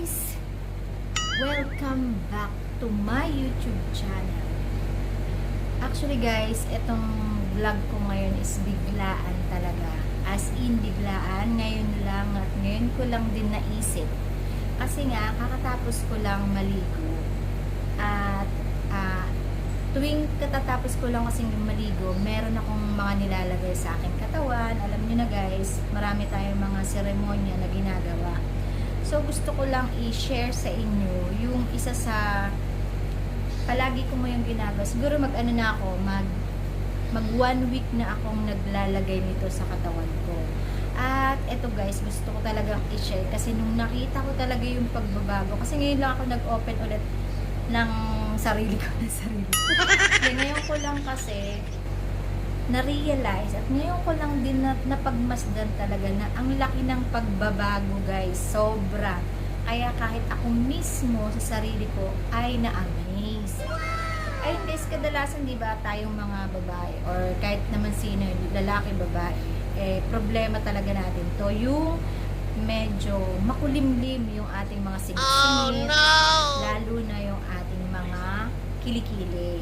guys! Welcome back to my YouTube channel. Actually guys, itong vlog ko ngayon is biglaan talaga. As in biglaan, ngayon lang at ngayon ko lang din naisip. Kasi nga, kakatapos ko lang maligo. At tuwing katatapos ko lang kasing maligo, meron akong mga nilalagay sa aking katawan. Alam nyo na guys, marami tayong mga seremonya na ginagawa. So, gusto ko lang i-share sa inyo yung isa sa palagi ko mo yung ginagawa. Siguro mag-ano na ako, mag 1 week na akong naglalagay nito sa katawan ko. At eto guys, gusto ko talagang i-share kasi nung nakita ko talaga yung pagbabago. Kasi ngayon lang ako nag-open ulit ng sarili ko. Ngayon ko lang kasi na-realize at ngayon ko lang din napagmasdan talaga na ang laki ng pagbabago guys, sobra. Kaya kahit ako mismo sa sarili ko ay na-amaze. Ayun guys, kadalasan diba tayong mga babae or kahit naman sino, lalaki, babae, problema talaga natin to, yung medyo makulimlim yung ating mga singit-singit, lalo na yung ating mga kilikili.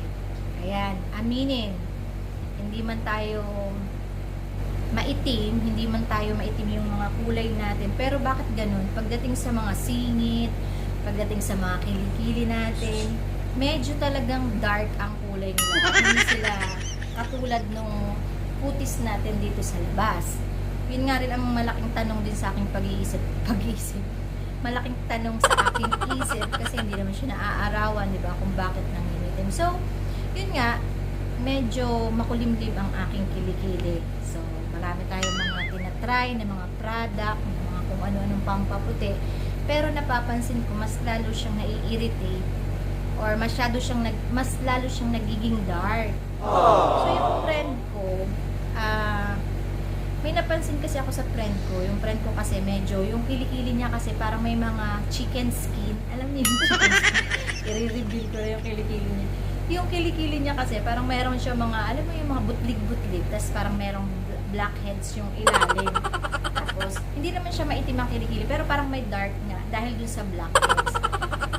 Ayan, aminin, hindi man tayo maitim yung mga kulay natin, pero bakit ganun? Pagdating sa mga singit, pagdating sa mga kilikili natin, medyo talagang dark ang kulay nila. Hindi sila katulad nung putis natin dito sa labas. Yun nga rin ang malaking tanong din sa aking pag-iisip. Malaking tanong sa aking isip kasi hindi naman siya naaarawan, di ba, kung bakit nangingitim. So, yun nga, medyo makulimlim ang aking kilikili. So, marami tayong mga tinatry na mga product, mga kung ano-anong pampaputi. Pero napapansin ko, mas lalo siyang nai-irritate or mas lalo siyang nagiging dark. So, yung friend ko, may napansin kasi ako sa friend ko. Yung friend ko kasi medyo, yung kilikili niya kasi parang may mga chicken skin. Alam niyo yung chicken skin? I-reveal ko na yung kilikili niya. Yung kilikili niya kasi parang meron siya mga, alam mo yung mga butlig-butlig, tapos parang merong blackheads yung ilalim. Tapos, hindi naman siya maitim ang kilikili, pero parang may dark nga dahil dun sa blackheads.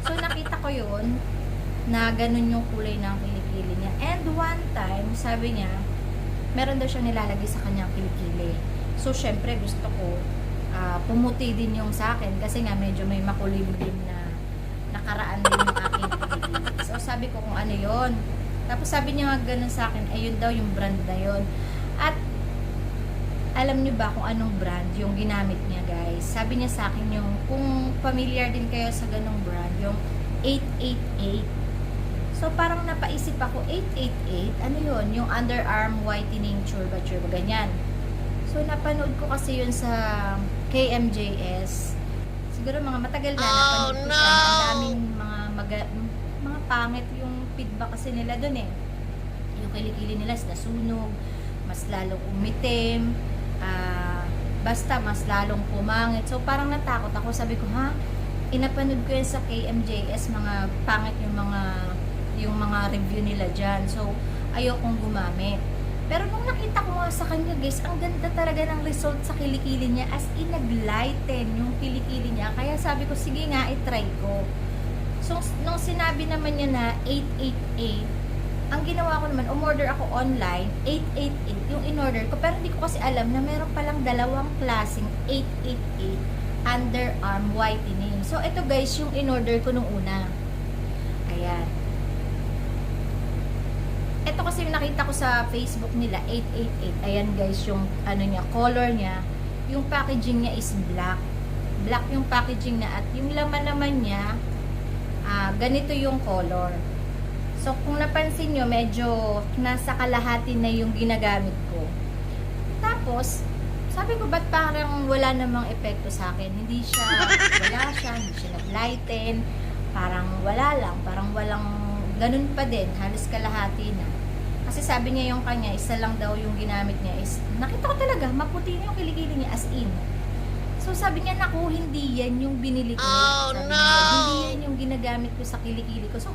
So, nakita ko yun, na ganun yung kulay ng kilikili niya. And one time, sabi niya, meron daw siya nilalagay sa kanyang kilikili. So, syempre, gusto ko pumuti din yung sa akin kasi nga medyo may makulimlim na nakaraan din yung aking kilikili. So, sabi ko kung ano yon. Tapos, sabi niya nga ganun sa akin, ayun daw yung brand na yon. At, alam niyo ba kung anong brand yung ginamit niya, guys? Sabi niya sa akin yung, kung familiar din kayo sa ganung brand, yung 888. So, parang napaisip ako, 888, ano yun? Yung underarm whitening churba, ganyan. So, napanood ko kasi yun sa KMJS. Siguro mga matagal na, napanood ko siya. Ang daming mga pangit yung feedback kasi nila dun eh. Yung kilikili nila, nasunog, mas lalong umitim, basta mas lalong pumangit. So, parang natakot ako. Sabi ko, inapanood ko yun sa KMJS, mga pangit yung mga review nila dyan. So, ayokong gumamit. Pero nung nakita ko nga sa kanya, guys, ang ganda talaga ng result sa kilikili niya. As in, nag-lighten yung kilikili niya. Kaya sabi ko, sige nga, itry ko. So, nung sinabi naman niya na 888, ang ginawa ko naman, umorder ako online, 888 yung in-order ko. Pero hindi ko kasi alam na meron palang dalawang klaseng 888 underarm whitening. So, ito guys, yung in-order ko nung una. Ayan. Ito kasi yung nakita ko sa Facebook nila, 888. Ayan guys, yung ano niya, color niya. Yung packaging niya is black. Black yung packaging niya at yung laman naman niya, ganito yung color. So, kung napansin nyo, medyo nasa kalahati na yung ginagamit ko. Tapos, sabi ko, ba't parang wala namang epekto sa akin? Hindi siya nag-lighten, parang wala lang, parang walang ganun pa din, halos kalahati na. Kasi sabi niya yung kanya, isa lang daw yung ginamit niya is, nakita ko talaga, maputi yung kilikili niya as in. So sabi niya, naku, hindi yan yung binili ko. Sabi niya, hindi yan yung ginagamit ko sa kilikili ko. So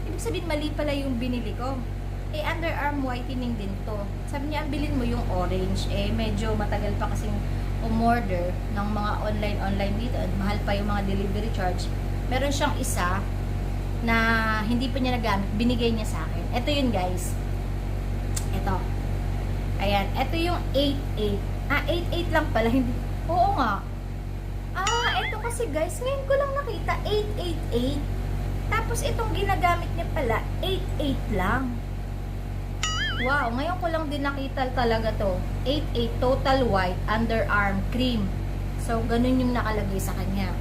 ibig sabihin, mali pala yung binili ko. Underarm whitening din to. Sabi niya, ang bilhin mo yung orange. Medyo matagal pa kasing umorder ng mga online dito, at mahal pa yung mga delivery charge, meron siyang isa na hindi pa niya nagamit, binigay niya sa akin. Ito yun guys. Ito. Ayan. Ito yung 88. 88 lang pala. Hindi. Oo nga. Ito kasi guys, ngayon ko lang nakita 888. Tapos itong ginagamit niya pala 88 lang. Wow, ngayon ko lang din nakita talaga to. 88 Total White Underarm Cream. So, ganun yung nakalagay sa kanya.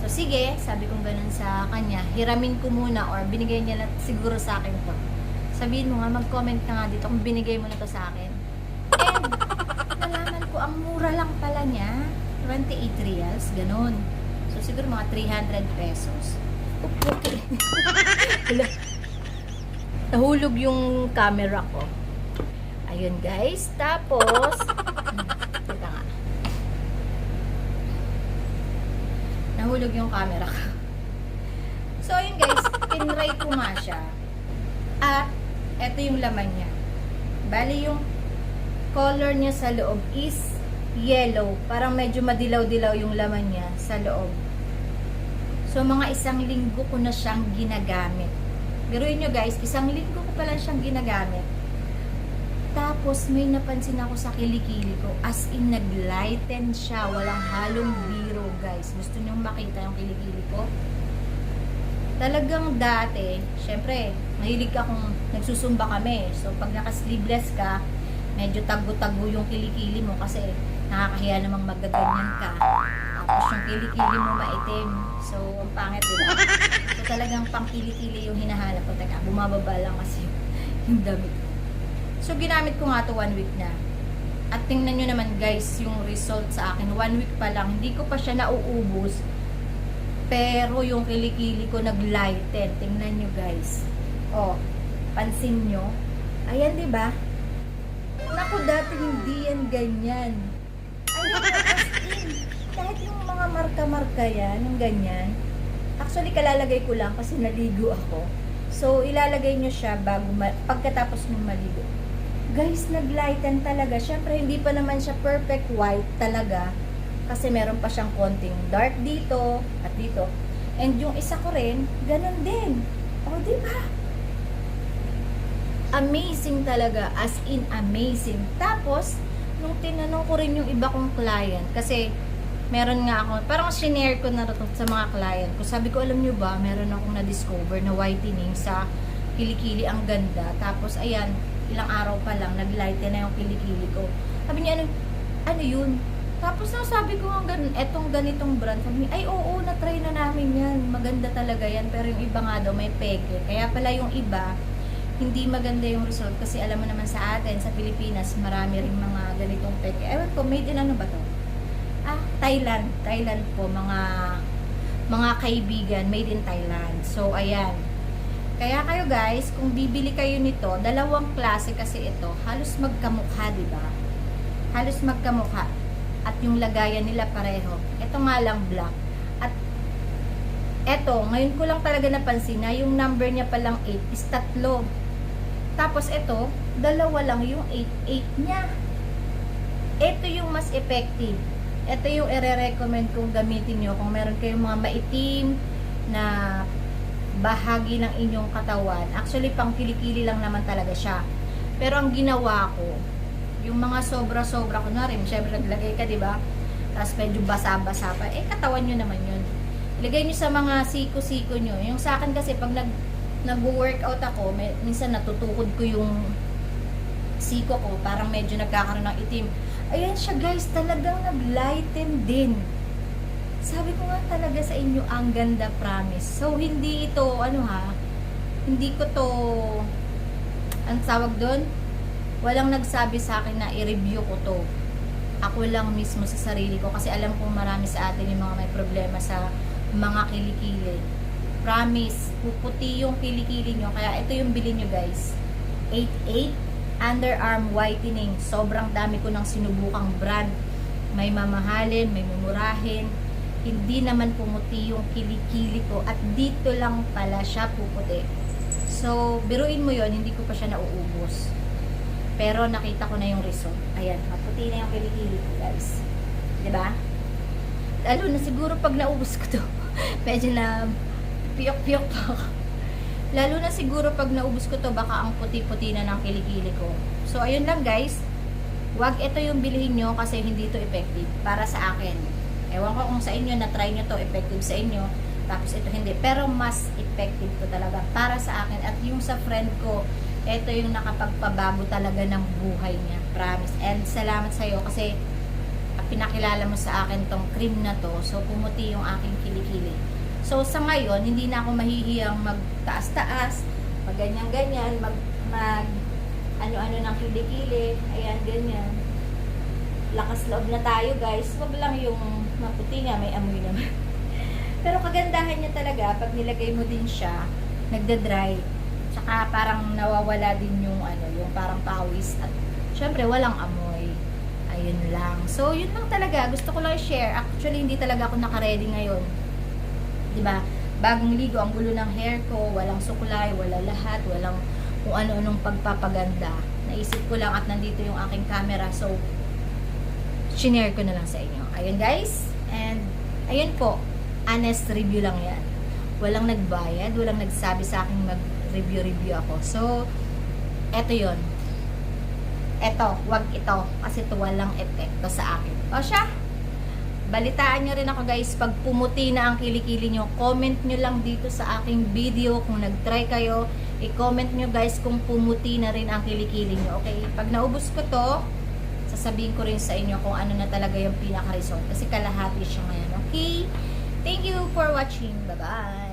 So, sige, sabi kong ganun sa kanya. Hiramin ko muna or binigay niya na siguro sa akin to. Sabihin mo nga, mag-comment ka nga dito kung binigay mo na to sa akin. And, nalaman ko, ang mura lang pala niya. 28 reals, ganun. So, siguro mga 300 pesos. Okay. Nahulog yung camera ko. Ayun guys. Tapos, teka nga. Nahulog yung camera ko. So, ayun guys. Tinry ko nga siya. At, eto yung laman niya. Bali yung color niya sa loob is yellow. Parang medyo madilaw-dilaw yung laman niya sa loob. So, mga 1 linggo ko na siyang ginagamit. Biruin nyo guys, 1 linggo ko pala siyang ginagamit. Tapos, may napansin ako sa kilikili ko. As in, nag-lighten siya. Walang halong biro guys. Gusto nyo makita yung kilikili ko? Talagang dati, syempre, mahilig akong nagsusumba kami. So, pag naka-sleeveless ka, medyo tago-tago yung kilikili mo kasi nakakahiya namang magaganyan ka. Tapos yung kilikili mo maitim. So, ang pangit diba? So, talagang pang kilikili yung hinahanap ko. Teka, bumababa lang kasi yung damit ko. So, ginamit ko nga to 1 week na. At tingnan nyo naman guys, yung result sa akin. 1 week pa lang. Hindi ko pa siya nauubos. Pero yung kilikili ko nag-lighten. Tingnan nyo guys. Oh, pansin nyo. Ayan diba? Naku, dati hindi yan ganyan. Ayan, as in, kahit yung mga marka-marka yan, yung ganyan. Actually, kalalagay ko lang kasi naligo ako. So, ilalagay nyo siya pagkatapos nyo maligo. Guys, nag-lighten talaga. Siyempre, hindi pa naman siya perfect white talaga. Kasi meron pa siyang konting dark dito at dito. And yung isa ko rin, ganun din. O, diba? Amazing talaga. As in, amazing. Tapos, nung tinanong ko rin yung iba kong client, kasi meron nga ako, parang sinare ko na ito sa mga client ko. Sabi ko, alam nyo ba, meron akong na-discover na whitening sa kilikili. Ang ganda. Tapos, ayan, ilang araw pa lang, nag-lighten na yung kilikili ko. Sabi niya, ano yun? Tapos, sabi ko, etong ganitong brand. Sabi niya, ay, oo, na-try na namin yan. Maganda talaga yan. Pero yung iba nga daw, may peke. Kaya pala yung iba, hindi maganda yung result. Kasi alam mo naman sa atin, sa Pilipinas, marami rin mga ganitong peke. Ewan ko, made in ano ba to? Thailand. Thailand po, mga kaibigan, made in Thailand. So, ayan. Kaya kayo guys, kung bibili kayo nito, dalawang klase kasi ito, halos magkamukha, diba? Halos magkamukha. At yung lagayan nila pareho. Ito nga lang black. At eto, ngayon ko lang talaga napansin na yung number niya palang 8 is 3. Tapos ito, 2 lang yung 8 niya. Ito yung mas effective. Ito yung i-recommend kong gamitin nyo kung meron kayong mga maitim na bahagi ng inyong katawan. Actually, pang kilikili lang naman talaga siya. Pero ang ginawa ko, yung mga sobra-sobra ko na rin, syempre naglagay ka, diba? Tapos medyo basa-basa pa. Katawan nyo naman yun. Ilagay nyo sa mga siko-siko nyo. Yung sa akin kasi, pag nag-workout ako, minsan natutukod ko yung siko ko, parang medyo nagkakaroon ng itim. Ayan siya guys, talagang nag-lighten din. Sabi ko nga talaga sa inyo, ang ganda, promise. So, hindi ito, hindi ko to, ang tawag doon, walang nagsabi sa akin na i-review ko to. Ako lang mismo sa sarili ko, kasi alam kong marami sa atin yung mga may problema sa mga kilikili. Promise, puputi yung kilikili nyo. Kaya ito yung bilhin nyo guys. 88 Underarm Whitening. Sobrang dami ko ng sinubukang brand. May mamahalin, may mumurahin. Hindi naman pumuti yung kilikili ko. At dito lang pala siya puputi. So, biruin mo yon, hindi ko pa siya nauubos. Pero nakita ko na yung result. Ayan, maputi na yung kilikili ko guys. Diba? Lalo na siguro pag naubos ko to, medyo na piyok-piyok pa ako. Lalo na siguro pag naubos ko to, baka ang puti-puti na ng kilikili ko. So, ayun lang guys. Wag ito yung bilhin nyo kasi hindi to effective para sa akin. Ewan ko kung sa inyo, na-try nyo to, effective sa inyo. Tapos ito hindi. Pero mas effective to talaga para sa akin. At yung sa friend ko, ito yung nakapagpabago talaga ng buhay niya. Promise. And salamat sa'yo kasi pinakilala mo sa akin tong cream na to. So, pumuti yung aking kilikili. So, sa ngayon, hindi na ako mahihiyang magtaas-taas, mag ganyan-ganyan, mag ano-ano ng kilikili. Ayan, ganyan. Lakas loob na tayo, guys. Wag lang yung maputi nga, may amoy naman. Pero kagandahan niya talaga, pag nilagay mo din siya, nagda-dry. Tsaka parang nawawala din yung yung parang pawis. At syempre, walang amoy. Ayun lang. So, yun lang talaga. Gusto ko lang i-share. Actually, hindi talaga ako naka-ready ngayon. Diba? Bagong ligo, ang gulo ng hair ko, walang suklay, wala lahat, walang kung ano-anong pagpapaganda. Naisip ko lang at nandito yung aking camera. So, shinare ko na lang sa inyo. Ayun guys. And, ayun po. Honest review lang yan. Walang nagbayad, walang nagsabi sa akin mag-review ako. So, eto yun. Eto, wag ito. Kasi ito walang epekto sa akin. O siya, balitaan nyo rin ako guys, pag pumuti na ang kilikili nyo, comment nyo lang dito sa aking video kung nag-try kayo. I-comment nyo guys kung pumuti na rin ang kilikili nyo. Okay? Pag naubos ko to, sasabihin ko rin sa inyo kung ano na talaga yung pinaka-result. Kasi kalahati siya ngayon. Okay? Thank you for watching. Bye-bye!